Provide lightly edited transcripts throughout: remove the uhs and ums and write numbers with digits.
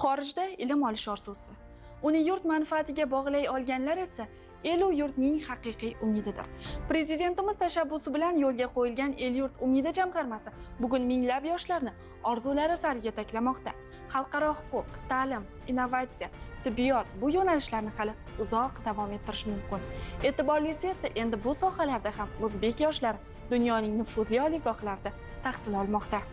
Xorijda ilm olish orzusi. Uni yurt manfaatiga bog'lay olganlar esa el-u yurtning haqiqiy umididir. Prezidentimiz tashabbusi bilan yo'lga qo'yilgan El-yurt umidi jamg'armasi bugun minglab yoshlarni orzulari sari yetaklamoqda. Xalqaro huquq, ta'lim, innovatsiya, tibbiyot bu yo'nalishlarni hali uzoq davom ettirish mumkin. E'tiborlisi esa endi bu sohalarda ham o'zbek yoshlari dunyoning nufuzli oliygohlarida tahsil olmoqda.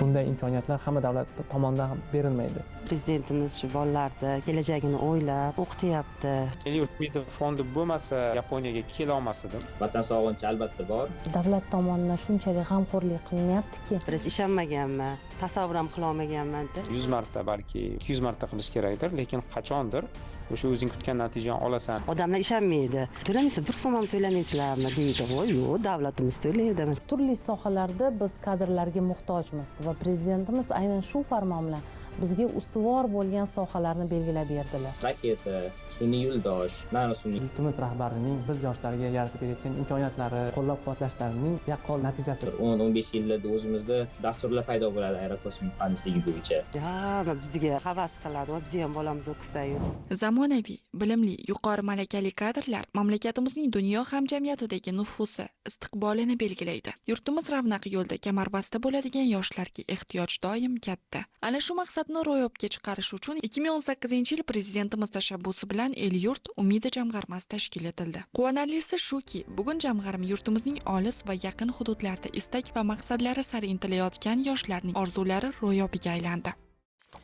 Bunday imkoniyatlar hamma davlat tomonidan berilmaydi. Prezidentimiz shu bolalarni kelajagini o'ylab o'qityapti. El-yurt umidi fondi bo'lmasa Yaponiyaga kela olmas edim. Vatan sog'inchi albatta bor. Davlat tomonidan shunchalik g'amxo'rlik qilinyaptiki, Birinchi ishonmaganman, tasavvur ham qila olmaganman-da. 100 marta balki 200 marta qilish kerakdir, lekin qachondir o'sha o'zing kutgan natijani olasan. Odamlar ishonmaydi. To'lamaysiz, bir so'm ham to'lamaysizlarmi deydi. Voy, yo'q, davlatimiz to'laydi. turli sohalarda biz kadrlarga muhtojmiz va prezidentimiz aynan shu farmon bilan bizga ustuvor bo'lgan sohalarni belgilab berdilar. Raketa, sun'iy yo'ldosh, nanosun'iy Yurtimiz rahbarining biz yoshlarga yaratib berayotgan imkoniyatlari, qo'llab-quvvatlashlarining yaqqol natijasi. 10-15 yillarda o'zimizda dasturlar paydo bo'ladi aerokosmik muhandisligi bo'yicha. Hamma bizga havas qiladi va biz ham bolamiz o'qisayu. Zamonaviy, bilimli, yuqori malakali kadrlar mamlakatimizning dunyo hamjamiyatidagi nufuzi, istiqbolini belgilaydi. Yurtimiz ravnaqi yo'lda kamarbasta bo'ladigan yoshlarga ehtiyoj doim katta. Ana shu maqsadni ro'yobga chiqarish uchun 2018-yil prezidentimiz tashabbusi bilan El-yurt umidi jamg'armasi tashkil etildi. Quvonarlisi shuki, bugun jamg'arma yurtimizning olis va yaqin hududlarda istak va maqsadlari sari intilayotgan yoshlarning orzulari ro'yobiga aylandi.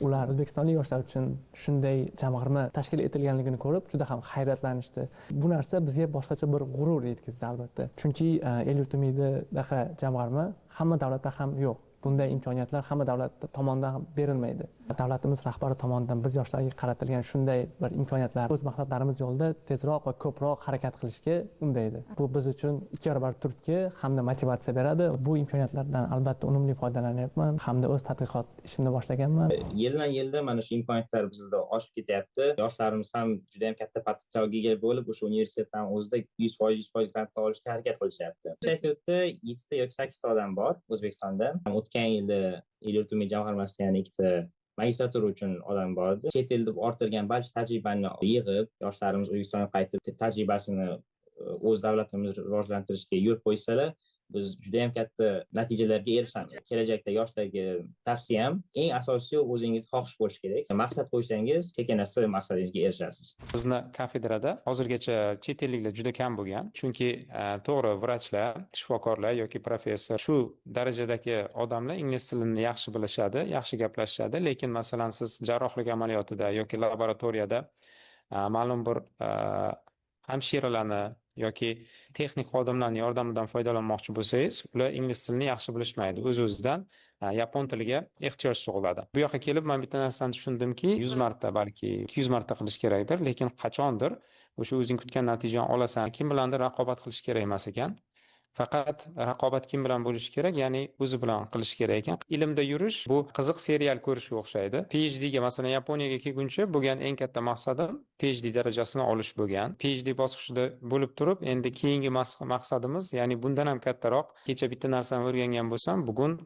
Ular o'zbekistonlik yoshlar uchun shunday jamg'arma tashkil etilganligini ko'rib juda ham hayratlanishdi. Bu narsa bizga boshqacha bir g'urur yetkazdi albatta. Chunki El-yurt umididaqa jamg'arma hamma davlatda ham yo'q. Bunday imkoniyatlar hamma davlat tomonidan berilmaydi. Davlatimiz rahbari tomonidan biz yoshlarga qaratilgan shunday bir imkoniyatlar o'z maqsadlarimiz yo'lida tezroq va ko'proq harakat qilishga undaydi. Bu biz uchun ikki barobar turtki hamda motivatsiya beradi. Bu imkoniyatlardan albatta unumli foydalanyapman hamda o'z tadqiqot ishimni boshlaganman. Yildan yilda mana shu imkoniyatlar bizda oshib ketyapti. Yoshlarimiz ham juda ham katta potensialga ega bo'lib, o'sha universitetdan o'zida 100% grantlar olishga harakat qilishyapti. Shayxiyotda 7 ta yoki 8 ta odam bor O'zbekistonda. O'tgan yilda El-yurt umidi jamg'armasida yana 2 ta magistratura uchun odam bor edi. Chet elda orttirgan barcha tajribani yig'ib, yoshlarimiz O'zbekistonga qaytib tajribasini o'z davlatimizni rivojlantirishga yo'l qo'ysalar, biz juda ham katta natijalarga erishamiz. Kelajakda yoshlarga tavsiyam, eng asosiysi o'zingizni xohish bo'lishi kerak. Maqsad qo'ysangiz, sekin-asta maqsadingizga erishasiz. Bizni kafedrada hozirgacha chet elliklar juda kam bo'lgan. Chunki to'g'ri vrachlar, shifokorlar yoki professor shu darajadagi odamlar ingliz tilini yaxshi bilishadi, yaxshi gaplashishadi, lekin masalan siz jarrohlik amaliyotida yoki laboratoriyada ma'lum bir hamshiralarni yoki texnik xodimlarning yordamidan foydalanmoqchi bo'lsangiz, ular ingliz tilini yaxshi bilishmaydi. O'z-o'zidan yapon tiliga ehtiyoj tug'iladi. Bu yoqqa kelib men bitta narsani tushundimki, 100 marta balki 200 marta qilish kerakdir, lekin qachondir o'sha o'zing kutgan natijani olasan. Kim bilandir raqobat qilish kerak emas ekan. Faqat raqobat kim bilan bo'lishi kerak, ya'ni o'zi bilan qilish kerak ekan. Ilmda yurish bu qiziq serial ko'rishga o'xshaydi. PhD ga masalan Yaponiyaga kelguncha bo'lgan eng katta maqsadim PhD darajasini olish bo'lgan. PhD bosqichida bo'lib turib, endi keyingi maqsadimiz, ya'ni bundan ham kattaroq. Kecha bitta narsani o'rgangan bo'lsam, bugun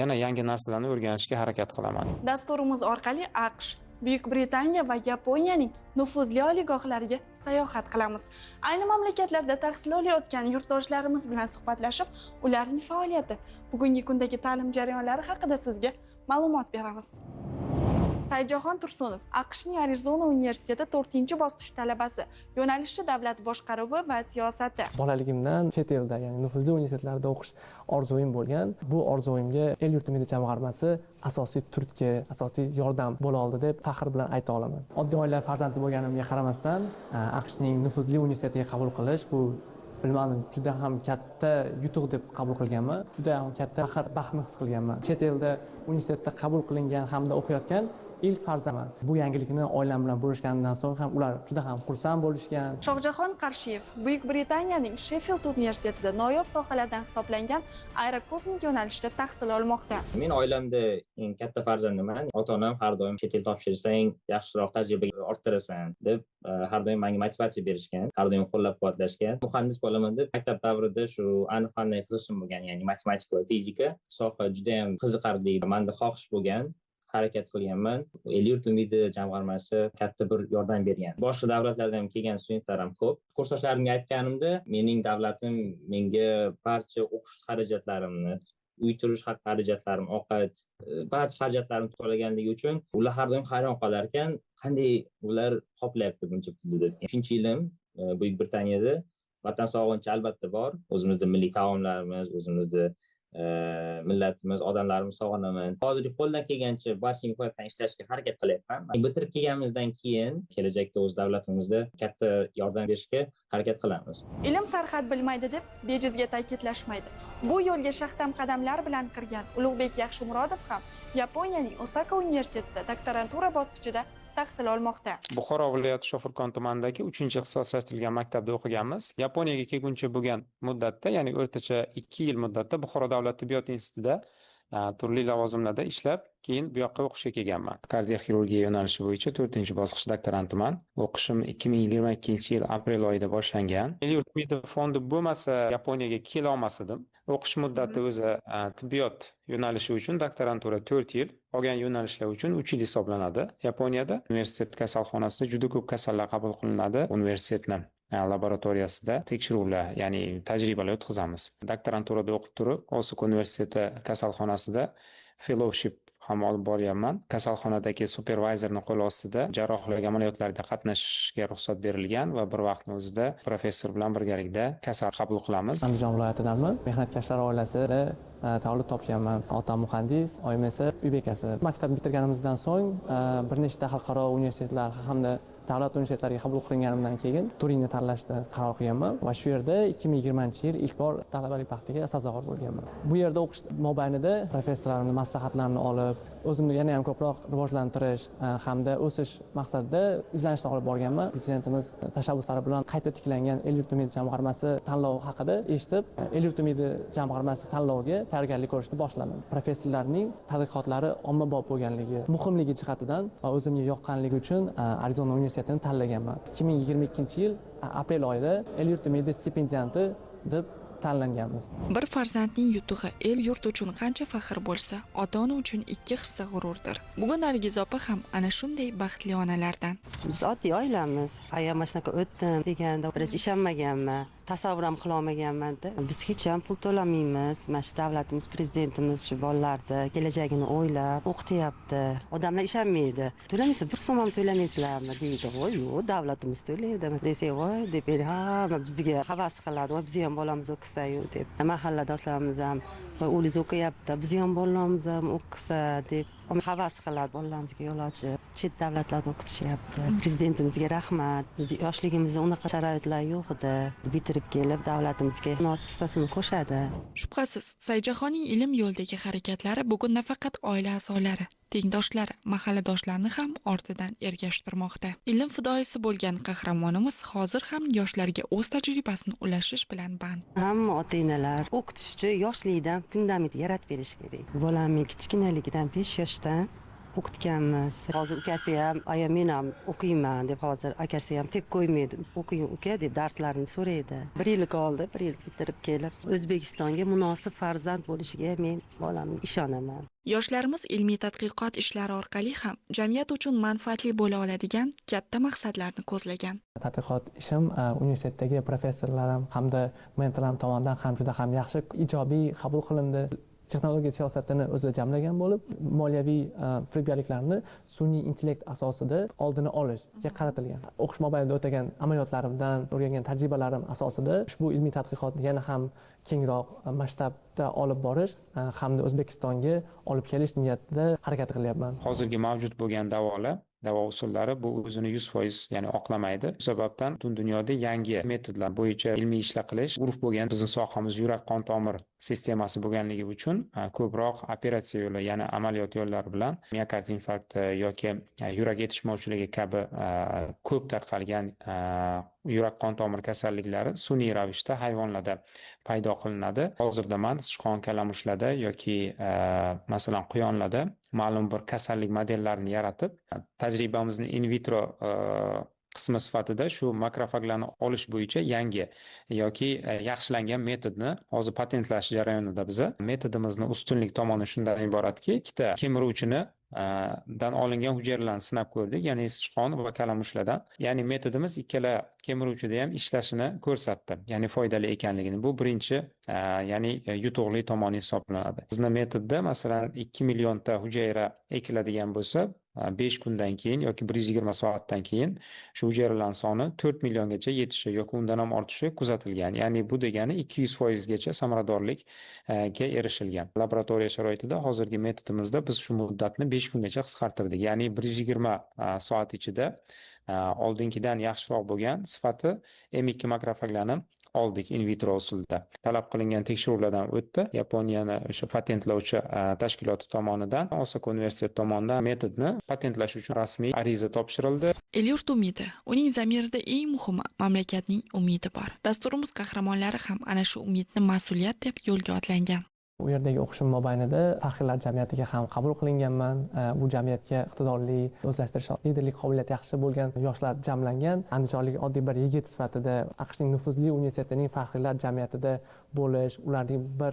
yana yangi narsalarni o'rganishga harakat qilaman. Dasturimiz orqali AQSh, Buyuk Britaniya va Yaponiyaning nufuzli oliygohlariga sayohat qilamiz. Ayni mamlakatlarda tahsil olayotgan yurtdoshlarimiz bilan suhbatlashib, ularning faoliyati, bugungi kundagi ta'lim jarayonlari haqida sizga ma'lumot beramiz. Saidjahon Tursunov, AQShning Arizona universiteti 4-bosqich talabasi, yo'nalishi davlat boshqaruvi va siyosati. Bolaligimdan chet elda, ya'ni nufuzli universitetlarda o'qish orzuim bo'lgan. Bu orzuyimga El-yurt umidi jamg'armasi asosiy turtki, asosiy yordam bo'la oldi deb faxr bilan ayta olaman. Oddiy oila farzandi bo'lganimga qaramasdan, AQShning nufuzli universitetiga qabul qilish bu bilmadim, juda ham katta yutuq deb qabul qilganman. Juda ham katta faxr, baxtni his qilganman. Chet elda universitetda qabul qilingan hamda o'qiyotgan ilk farzandman. Bu yangilikni oilam bilan bo'lishgandan so'ng ham ular juda ham xursand bo'lishgan. Shohjahon Qarshiyev, Buyuk Britaniyaning Sheffield universitetida noyob sohalardan hisoblangan aerokosmik yo'nalishda tahsil olmoqda. Men oilamda eng katta farzandiman. Ota-onam har doim chet el topshirsang, yaxshiroq tajriba orttirasan deb har doim menga motivatsiya berishgan, har doim qo'llab-quvvatlashgan. Muhandis bo'laman deb maktab davrida shu aniq qanday qiziqishim bo'lgan, ya'ni matematika va fizika soha juda ham qiziqarli, menda xohish bo'lgan. harakat qilganman. El yurt umidi jamg'armasi katta bir yordam bergan. Boshqa davlatlardan kelgan studentlar ham ko'p. Kursdoshlarimga aytganimda, mening davlatim menga barcha o'qish xarajatlarimni, uy turish xarajatlarim, ovqat, barcha xarajatlarimni to'laganligi uchun ular har doim hayron qolar ekan, qanday ular qoplayapti buncha pulni deb. 3-yilim Buyuk Britaniyada. Vatan sog'inchi albatta bor. O'zimizda milliy taomlarimiz, o'zimizda millatimiz, odamlarimiz sog'inaman. Hozir qo'ldan kelgancha barcha imkoniyatlarni ishlashga harakat qilyapman. Bitirib kelganimizdan keyin kelajakda o'z davlatimizda katta yordam berishga harakat qilamiz. Ilm sarhad bilmaydi deb bejizga ta'kidlashmaydi. Bu yo'lga shaxdam qadamlar bilan kirgan Ulug'bek Yaxshimurodov ham Yaponiyaning Osaka universitetida doktorantura bosqichida tahsil olmoqda. Buxoro viloyati Shofirkon tumanidagi 3-ixtisoslashtirilgan maktabda o'qiganmiz. Yaponiyaga kelguncha bo'lgan muddatda, ya'ni o'rtacha 2 yil muddatda Buxoro davlat tibbiyot institutida turli lavozimlarda ishlab, keyin bu yoqqa o'qishga kelganman. Kardioxirurgiya yo'nalishi bo'yicha 4-bosqich doktorantiman. O'qishim 2022-yil aprel oyida boshlangan. El yurt umidi fondi bo'lmasa, Yaponiyaga kela olmas edim. O'qish muddati o'zi tibbiyot yo'nalishi uchun doktorantura 4 yil, qolgan yo'nalishlar uchun 3 yil hisoblanadi. Yaponiyada universitet kasalxonasida juda ko'p kasallar qabul qilinadi. Universitetni laboratoriyasida tekshiruvlar, ya'ni tajribalar o'tkazamiz. Doktoranturada o'qib turib, Osaka universiteti kasalxonasida fellowship ham olib boryapman. Kasalxonadagi supervizorni qo'l ostida jarrohlik amaliyotlarida qatnashishga ruxsat berilgan va bir vaqtning o'zida professor bilan birgalikda kasal qabul qilamiz. Andijon viloyatidanman. Mehnatkashlar oilasida tavallud topganman. Otam muhandis, oyim esa uy bekasi. Maktab bitirganimizdan so'ng bir nechta xalqaro universitetlar hamda davlat universitetlariga qabul qilinganimdan keyin Turinni tanlashda qaror qilganman va shu yerda 2020-yil ilk bor talabalik baxtiga sazovor bo'lganman. Bu yerda o'qish mobaynida professorlarimning maslahatlarini olib, o'zimni yana ham ko'proq rivojlantirish hamda o'sish maqsadida izlanishlar olib borganman. Prezidentimiz tashabbuslari bilan qayta tiklangan El yurt umidi jamg'armasi tanlovi haqida eshitib, El yurt umidi jamg'armasi tanloviga tayyorgarlik ko'rishni boshladim. Professorlarning tadqiqotlari ommabop bo'lganligi, muhimligi jihatidan va o'zimga yoqqanligi uchun Arizona universitetini tanlaganman. 2022-yil aprel oyida El yurt umidi stipendianti deb tanlanganmiz. Bir farzandning yutug'i el yurt uchun qancha faxr bo'lsa, ota-ona uchun 2 hissa g'ururdir. Bugun Nargiz opa ham ana shunday baxtli onalardan. Biz oddiy oilamiz. Agar mana shunaqa o'tdim deganda birinchi ishonmaganman. Tasavvur ham qila olmaganman-da. Biz hech ham pul to'lamaymiz. Mana shu davlatimiz, prezidentimiz shu bolalarni kelajagini o'ylab o'qityapti. Odamlar ishonmaydi. To'lamaysiz, bir so'm ham to'lamaysizlarmi deydi. Yo'q, davlatimiz to'laydi desak, voy deb hamma bizga havas qiladi. Va biz ham bolamiz o'qisayu deb. Mahalladoshlarimiz ham voy o'g'lingiz o'qiyapti, biz ham bolamiz ham o'qisa deb havas qiladi, bolalarimizga yo'l ochib. Chet davlatlarda o'qitishyapti. Prezidentimizga rahmat. Biz yoshligimizda unaqa sharoitlar yo'q edi. Bitirib kelib davlatimizga munosib hissasini qo'shadi. Shubhasiz, Saidjahonning ilm yo'lidagi harakatlari bugun nafaqat oila a'zolari, tengdoshlari, mahalladoshlarini ham ortidan ergashtirmoqda. Ilm fidoyisi bo'lgan qahramonimiz hozir ham yoshlarga o'z tajribasini ulashish bilan band. Hamma ota-onalar o'qitish uchun yoshlikdan fundament yaratib berish kerak. Bolamni kichkinaligidan 5 yoshdan o'qitganmiz. Hozir ukasi ham, "Aya men ham o'qiyman" deb hozir akasi ham tek qo'ymaydi. "O'qing uka" deb darslarini so'raydi. 1 yil qoldi, 1 yil bitirib kelib O'zbekistonga munosib farzand bo'lishiga men bolamga ishonaman. Yoshlarimiz ilmiy tadqiqot ishlari orqali ham jamiyat uchun manfaatli bo'la oladigan katta maqsadlarni ko'zlagan. Tadqiqot ishim universitetdagi professorlarim hamda mentorlarim tomonidan ham juda ham yaxshi, ijobiy qabul qilindi. Texnologiya siyosatini o'zida jamlagan bo'lib, moliyaviy firibgarliklarni sun'iy intellekt asosida oldini olishga qaratilgan. O'qish mobaynida o'tagan amaliyotlarimdan o'rgangan tajribalarim asosida ushbu ilmiy tadqiqotni yana ham kengroq masshtabda olib borish hamda O'zbekistonga olib kelish niyatida harakat qilyapman. Hozirgi mavjud bo'lgan davo usullari bu o'zini 100% ya'ni oqlamaydi. Bu sababdan butun dunyoda yangi metodlar bo'yicha ilmiy ishlar qilish urf bo'lgan. Bizning sohamiz yurak qon tomir sistemasi bo'lganligi uchun ko'proq operatsiya yo'li, ya'ni amaliyot yo'llari bilan miokard infarkti yoki yurak yetishmovchiligi kabi ko'p tarqalgan yurak qon tomir kasalliklari sun'iy ravishda hayvonlarda paydo qilinadi. Hozirda man sichqon, kalamushlarda yoki masalan quyonlarda ma'lum bir kasallik modellarini yaratib, tajribamizni in vitro qismi sifatida shu makrofaglarni olish bo'yicha yangi yoki yaxshilangan metodni hozir patentlash jarayonida biz metodimizni ustunlik tomoni shundan iboratki, ikkita kemiruvchini dan olingan hujayralarni sinab ko'rdik, ya'ni sichqon va kalamushlardan. Ya'ni metodimiz ikkala kemiruvchida ham ishlashini ko'rsatdi, ya'ni foydali ekanligini. Bu birinchi, ya'ni yutuqli tomoni hisoblanadi. Bizni metodda masalan 2 millionta hujayra ekiladigan bo'lsa, 5 kundan keyin yoki 120 soatdan keyin shu hujayralarning soni 4 milliongacha yetishi yoki undan ham ortishi kuzatilgan. Ya'ni bu degani 200% gacha samaradorlikka erishilgan. Laboratoriya sharoitida hozirgi metodimizda biz shu muddatni 5 kungacha qisqartirdik. Ya'ni 120 soat ichida oldingidan yaxshiroq bo'lgan sifati M2 makrofaglarni oldik in vitro usulda. Talab qilingan tekshiruvlardan o'tdi. Yaponiyani o'sha patentlovchi tashkiloti tomonidan, Osaka universiteti tomonidan metodni patentlash uchun rasmiy ariza topshirildi. El-yurt umidi, uning zamirida eng muhimi mamlakatning umidi bor. Dasturimiz qahramonlari ham ana shu umidni mas'uliyat deb yo'lga otlangan. U yerdagi o'qishim mobaynida faxriylar jamiyatiga ham qabul qilinganman. Bu jamiyatga iqtidorli, o'zlashtirish, liderlik qobiliyati yaxshi bo'lgan yoshlar jamlangan. Andijonlik oddiy bir yigit sifatida AQShning nufuzli universitetining faxriylar jamiyatida bo'lish, ularning bir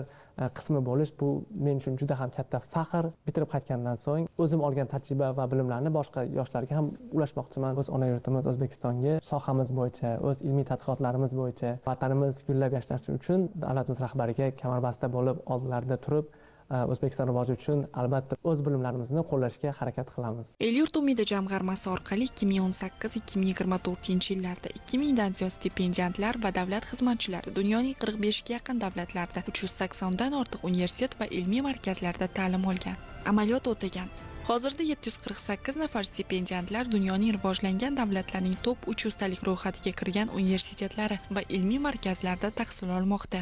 qismi bo'lish bu men uchun juda ham katta faxr. Bitirib qaytgandan so'ng o'zim olgan tajriba va bilimlarni boshqa yoshlarga ham ulashmoqchiman. O'z ona yurtimiz O'zbekistonga sohamiz bo'yicha, o'z ilmiy tadqiqotlarimiz bo'yicha vatanimiz gullab yashnashi uchun davlatimiz rahbariga kamarbasta bo'lib oldinlarida turib O'zbekiston rivoji uchun albatta o'z bilimlarimizni qo'llashga harakat qilamiz. El-yurt umidi jamg'armasi orqali 2018-2024 yillarda 2000 dan ziyod stipendiyantlar va davlat xizmatchilari dunyoning 45 ga yaqin davlatlarda 380 dan ortiq universitet va ilmiy markazlarda ta'lim olgan, amaliyot o'tagan. Hozirda 748 nafar stipendiyantlar dunyoning rivojlangan davlatlarining top 300 talik ro'yxatiga kirgan universitetlari va ilmiy markazlarda tahsil olmoqda.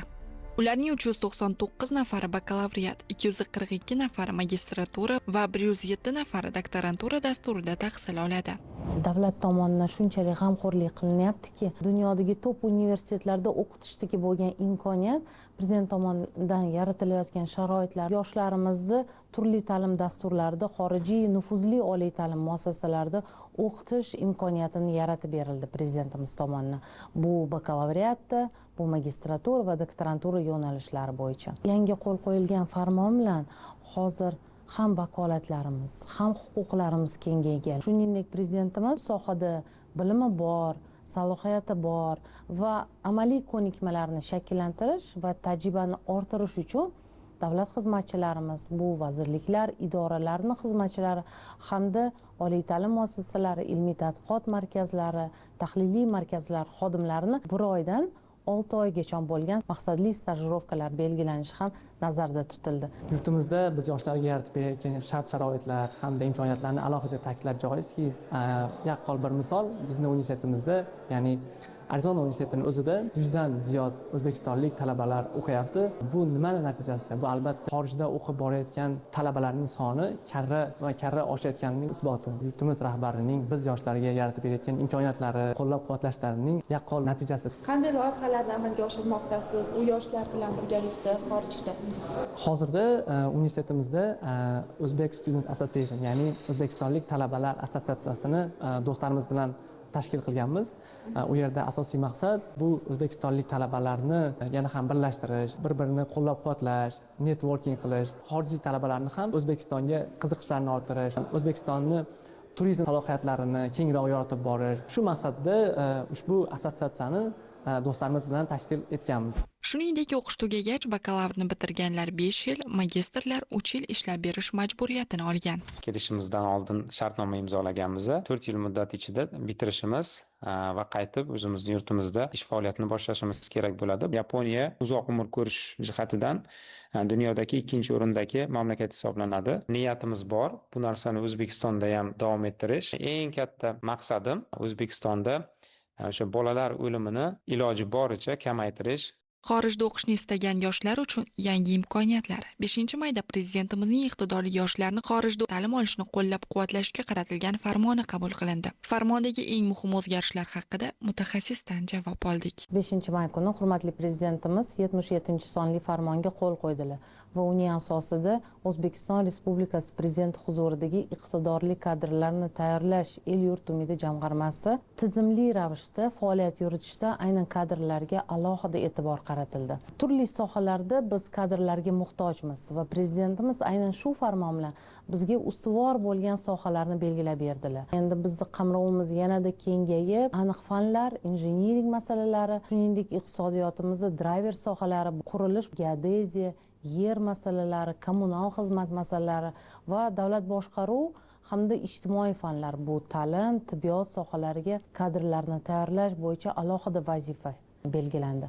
Ularning 399 nafari bakalavriat, 242 nafari magistratura va 107 nafari doktorantura dasturida tahsil oladi. Davlat tomonidan shunchalik g'amxo'rlik qilinyaptiki, dunyodagi top universitetlarda o'qitishdagi bo'lgan imkoniyat, prezident tomonidan yaratilayotgan sharoitlar yoshlarimizni turli ta'lim dasturlarida, xorijiy nufuzli oliy ta'lim muassasalarida o'qitish imkoniyatini yaratib berildi prezidentimiz tomonidan. Bu bakalavriatda, bu magistratura va doktorantura yo'nalishlari bo'yicha. Yangi qo'l qo'yilgan farmon bilan hozir ham vakolatlarimiz, ham huquqlarimiz kengaygan. Shuningdek, prezidentimiz sohada bilimi bor, salohiyati bor va amaliy ko'nikmalarni shakllantirish va tajribani orttirish uchun davlat xizmatchilarimiz, bu vazirliklar, idoralarning xizmatchilari hamda oliy ta'lim muassasalari, ilmiy tadqiqot markazlari, tahliliy markazlar xodimlarini 1 oydan 6 oygacha bo'lgan maqsadli stajirovkalar belgilanishi ham nazarda tutildi. Yurtimizda biz yoshlarga yaratib berayotgan shart-sharoitlar hamda imkoniyatlarni alohida ta'kidlash joizki, yaqqol bir misol bizning universitetimizda, ya'ni Arizona universitetining o'zida 100 dan ziyod o'zbekistonlik talabalar o'qiyapti. Bu nimaning natijasida? Bu albatta xorijda o'qib borayotgan talabalarning soni karra oshayotganining isboti. Yurtimiz rahbarining biz yoshlarga yaratib berayotgan imkoniyatlari, qo'llab-quvvatlashlarining yaqqol natijasi. Qanday loyihalarni amalga oshirmoqdasiz u yoshlar bilan birgalikda xorijda? Hozirda universitetimizda Uzbek Student Association, ya'ni O'zbekistonlik talabalar assotsiatsiyasini do'stlarimiz bilan tashkil qilganmiz. U yerda asosiy maqsad bu o'zbekistonlik talabalarni yana ham birlashtirish, bir-birini qo'llab-quvvatlash, networking qilish, xorijiy talabalarni ham O'zbekistonga qiziqishlarini orttirish, O'zbekistonni turizm salohiyatlarini kengroq yoritib borish. Shu maqsadda ushbu assotsiatsiyani do'stlarimiz bilan tashkil etganmiz. Shuningdek, o'qish tugagach bakalavrni bitirganlar 5 yil, magistrlar 3 yil ishlab berish majburiyatini olgan. Kelishimizdan oldin shartnoma imzolaganmiz. 4 yil muddat ichida bitirishimiz va qaytib o'zimizning yurtimizda ish faoliyatini boshlashimiz kerak bo'ladi. Yaponiya uzoq umr ko'rish jihatidan dunyodagi 2-o'rindagi mamlakat hisoblanadi. Niyatimiz bor. Bu narsani O'zbekistonda ham davom ettirish. Eng katta maqsadim O'zbekistonda o'sha bolalar o'limini iloji boricha kamaytirish. Xorijda o'qishni istagan yoshlar uchun yangi imkoniyatlar. 5-mayda prezidentimizning iqtidorli yoshlarni xorijda ta'lim olishni qo'llab-quvvatlashga qaratilgan farmoni qabul qilindi. Farmondagi eng muhim o'zgarishlar haqida mutaxassisdan javob oldik. 5-may kuni hurmatli prezidentimiz 77-sonli farmonga qo'l qo'ydilar va uning asosida O'zbekiston Respublikasi prezidenti huzuridagi iqtidorli kadrlarni tayyorlash El-yurt umidi jamg'armasi tizimli ravishda faoliyat yuritishda aynan kadrlarga alohida e'tibor qaratdi. qaratildi. Turli sohalarda biz kadrlarga muhtojmiz va prezidentimiz aynan shu farmon bilan bizga ustuvor bo'lgan sohalarni belgilab berdilar. Endi bizning qamrovimiz yanada kengayib, aniq fanlar, injiniring masalalari, shuningdek iqtisodiyotimizda driver sohalari, qurilish, geodeziya, yer masalalari, kommunal xizmat masalalari va davlat boshqaruv hamda ijtimoiy fanlar, bu ta'lim, tibbiyot sohalariga kadrlarni tayyorlash bo'yicha alohida vazifa belgilandi.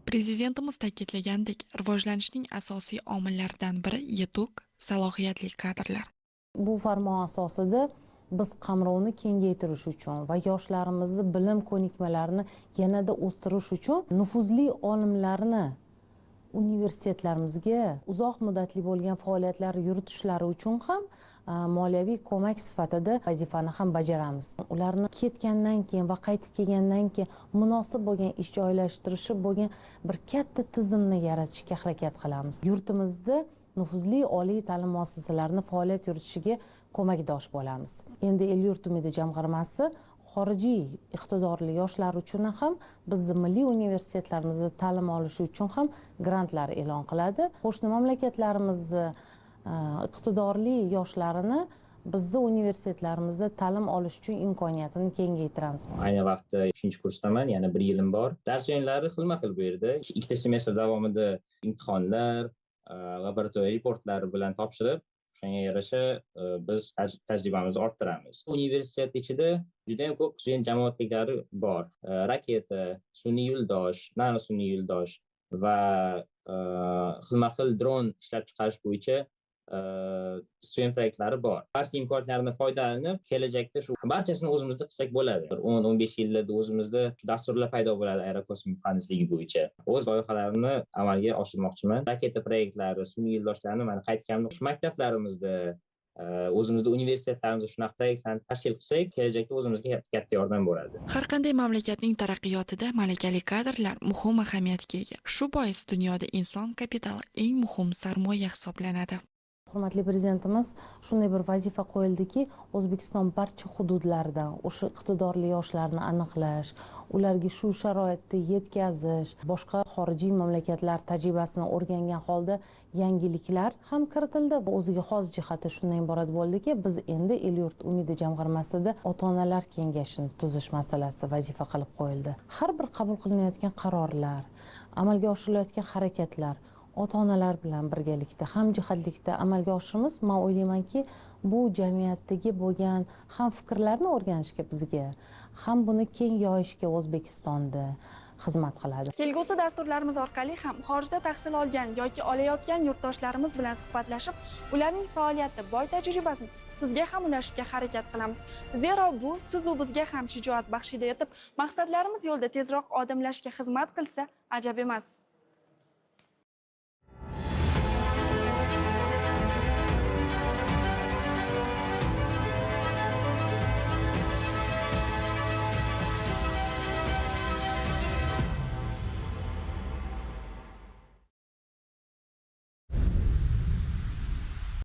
Prezidentimiz ta'kidlagandek, rivojlanishning asosiy omillaridan biri yetuk, salohiyatli kadrlar. Bu farmon asosida biz qamrovni kengaytirish uchun va yoshlarimizni bilim ko'nikmalarini yanada o'stirish uchun nufuzli olimlarni universitetlarimizga uzoq muddatli bo'lgan faoliyatlar yuritishlari uchun ham moliyaviy ko'mak sifatida vazifani ham bajaramiz. Ularni ketgandan keyin va qaytib kelgandan keyin munosib bo'lgan ish joylashtirishi bo'lgan bir katta tizimni yaratishga harakat qilamiz. Yurtimizda nufuzli oliy ta'lim muassasalarini faoliyat yuritishiga ko'makdosh bo'lamiz. Endi El-yurt umidi jamg'armasi xorijiy iqtidorli yoshlar uchun ham bizning milliy universitetlarimizda ta'lim olishi uchun ham grantlar e'lon qiladi. Qo'shni mamlakatlarimizda iqtidorli yoshlarini bizning universitetlarimizda ta'lim olish uchun imkoniyatini kengaytiramiz. Ayni vaqtda 3-kursdaman, yana 1 yilim bor. Dars o'yinlari xilma-xil bu yerda. 2 semestr davomida imtihonlar, laboratoriya reportlari bilan topshirib, shunga yarasha biz tajribamizni orttiramiz. Universitet ichida juda ham ko'p student jamoatliklari bor. Raketa, sun'iy yo'ldosh, nano sun'iy yo'ldosh va xilma-xil dron ishlab chiqarish bo'yicha student proyektlari bor. Barcha imkoniyatlardan foydalanib, kelajakda shu barchasini o'zimizda qilsak bo'ladi. 10-15 yilda o'zimizda dasturlar paydo bo'ladi aerokosmik muhandisligi bo'yicha. O'z loyihalarimni amalga oshirmoqchiman. Raketa proyektlari, sun'iy yo'ldoshlarni mana qaytganimda maktablarimizda, o'zimizda universitetlarimizda shunaqa proyektlarni tashkil qilsak, kelajakda o'zimizga katta yordam bo'ladi. Har qanday mamlakatning taraqqiyotida malakali kadrlar muhim ahamiyatga ega. Shu bois dunyoda inson kapitali eng muhim sarmoya hisoblanadi. Hurmatli prezidentimiz shunday bir vazifa qo'yildiki, O'zbekiston barcha hududlaridan o'sha iqtidorli yoshlarni aniqlash, ularga shu sharoitda yetkazish, boshqa xorijiy mamlakatlar tajribasini o'rgangan holda yangiliklar ham kiritildi. Bu o'ziga xos jihati shundan iborat bo'ldiki, biz endi El-yurt umidi jamg'armasida ota-onalar kengashini tuzish masalasi vazifa qilib qo'yildi. Har bir qabul qilinayotgan qarorlar, amalga oshirilayotgan harakatlar ota-onalar bilan birgalikda, hamjihatlikda amalga oshiramiz. Men o'ylaymanki, bu jamiyatdagi bo'lgan ham fikrlarni o'rganishga bizga, ham buni keng yoyishga O'zbekistonda xizmat qiladi. Kelgusi dasturlarimiz orqali ham xorijda tahsil olgan yoki olayotgan yurtdoshlarimiz bilan suhbatlashib, ularning faoliyati, boy tajribasini sizga ham ulashishga harakat qilamiz. Zero bu siz va bizga ham shijoat baxshida etib, maqsadlarimiz yo'lida tezroq odimlashga xizmat qilsa, ajab emas.